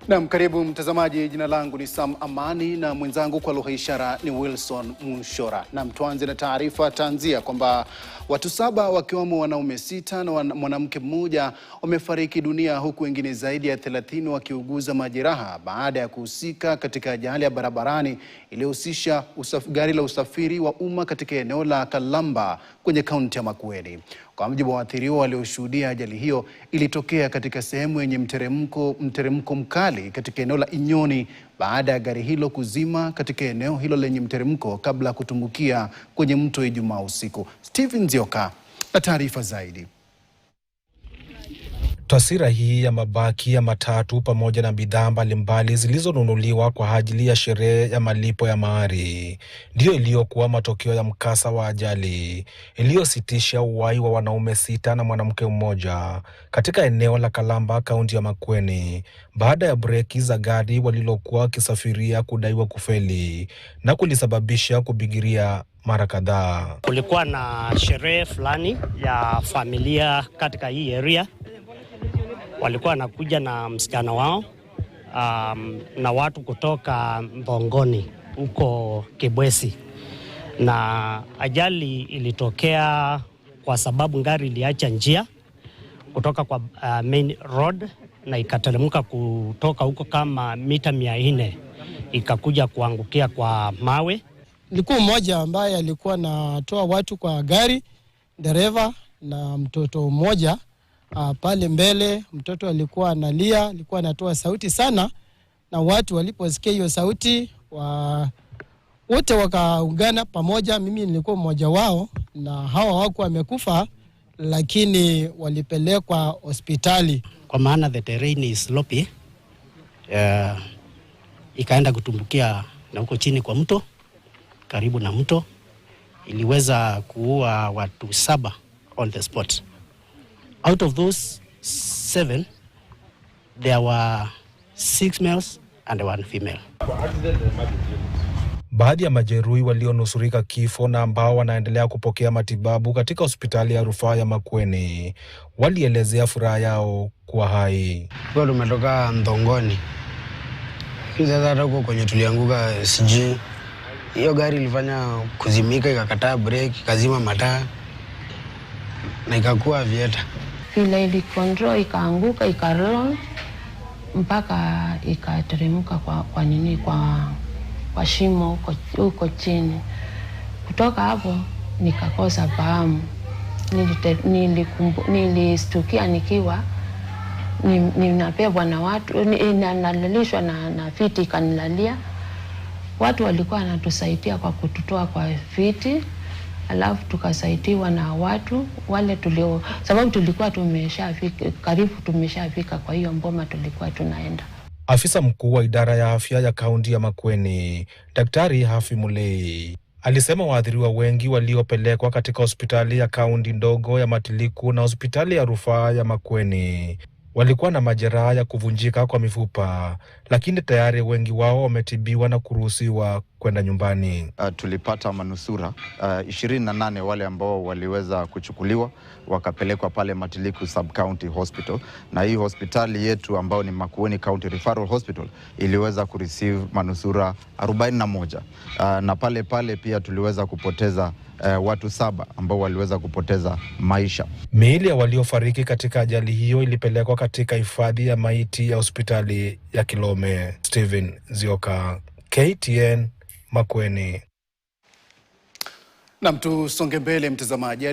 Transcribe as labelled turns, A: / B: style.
A: Naam, karibu mtazamaji, jina langu ni Sam Amani na mwenzangu kwa lugha ishara ni Wilson Mushora. Naam, tuanze na taarifa tanzia kwamba watu 7 wakiwemo wanaume 6 na mwanamke mmoja wamefariki dunia huku wengine zaidi ya 30 wakiuguza majeraha baada ya kuhusika katika ajali ya barabarani iliyohusisha gari la usafiri wa umma katika eneo la Kalamba kwenye kaunti ya Makueni. Kwa mujibu wa waathiriwa walioshuhudia, ajali hiyo ilitokea katika sehemu yenye mteremko mkali katika eneo la Inyoni baada ya gari hilo kuzima katika eneo hilo lenye mteremko kabla ya kutumbukia kwenye mto Ijumaa usiku. Stephen Nzioka na taarifa zaidi.
B: Taswira hii ya mabaki ya matatu pamoja na bidhaa mbalimbali zilizonunuliwa kwa ajili ya sherehe ya malipo ya mahari ndiyo iliyokuwa matokeo ya mkasa wa ajali iliyositisha uhai wa wanaume 6 na mwanamke mmoja katika eneo la Kalamba, kaunti ya Makueni, baada ya breki za gari walilokuwa wakisafiria kudaiwa kufeli na kulisababisha kubigiria mara kadhaa.
C: Kulikuwa na sherehe fulani ya familia katika hii area. Walikuwa wanakuja na msichana wao na watu kutoka Mbongoni huko Kibwesi, na ajali ilitokea kwa sababu gari iliacha njia kutoka kwa main road na ikateremka kutoka huko kama mita 400 ikakuja kuangukia kwa mawe.
D: Ilikuwa mmoja ambaye alikuwa anatoa watu kwa gari, dereva na mtoto mmoja. Pale mbele mtoto alikuwa analia, alikuwa anatoa sauti sana, na watu waliposikia hiyo sauti wote wakaungana pamoja. Mimi nilikuwa mmoja wao, na hawa wako wamekufa lakini walipelekwa hospitali
C: kwa maana the terrain is sloppy. Ikaenda kutumbukia na huko chini kwa mto, karibu na mto, iliweza kuua watu 7 on the spot. Out of those 7, there were 6 males and 1 female.
B: Baadhi ya majeruhi walionusurika kifo na ambao wanaendelea kupokea matibabu katika hospitali ya rufaa ya Makueni walielezea furaha yao kuwa hai.
E: Kwa tumetoka Ndongoni. Sasa hata huko kwenye tulianguka sijui. Hiyo gari ilifanya kuzimika, ikakataa breki, kazima mataa na ikakuwa vieta.
F: Vile ilikontrol ikaanguka, ikaroll mpaka ikateremka kwa shimo huko chini. Kutoka hapo nikakosa fahamu. Nilistukia nikiwa ninapebwa na watu, nalalishwa na viti ikanilalia. Watu walikuwa wanatusaidia kwa kututoa kwa viti, alafu tukasaidiwa na watu wale sababu tulikuwa tumeshafika kwa hiyo mboma tulikuwa tunaenda.
B: Afisa mkuu wa idara ya afya ya kaunti ya Makueni, Daktari Hafi Mulei, alisema waathiriwa wengi waliopelekwa katika hospitali ya kaunti ndogo ya Matiliku na hospitali ya rufaa ya Makueni walikuwa na majeraha ya kuvunjika kwa mifupa, lakini tayari wengi wao wametibiwa na kuruhusiwa kwenda nyumbani.
G: Tulipata manusura 28 wale ambao waliweza kuchukuliwa wakapelekwa pale Matiliku Sub-County Hospital, na hii hospitali yetu ambao ni Makueni County Referral Hospital iliweza kureceive manusura 41. Na pale pia tuliweza kupoteza watu 7 ambao waliweza kupoteza maisha.
B: Miili ya waliofariki katika ajali hiyo ilipelekwa katika hifadhi ya maiti ya hospitali ya Kilome. Stephen Nzioka, KTN, Makueni.
A: Na tusonge mbele mtazamaji.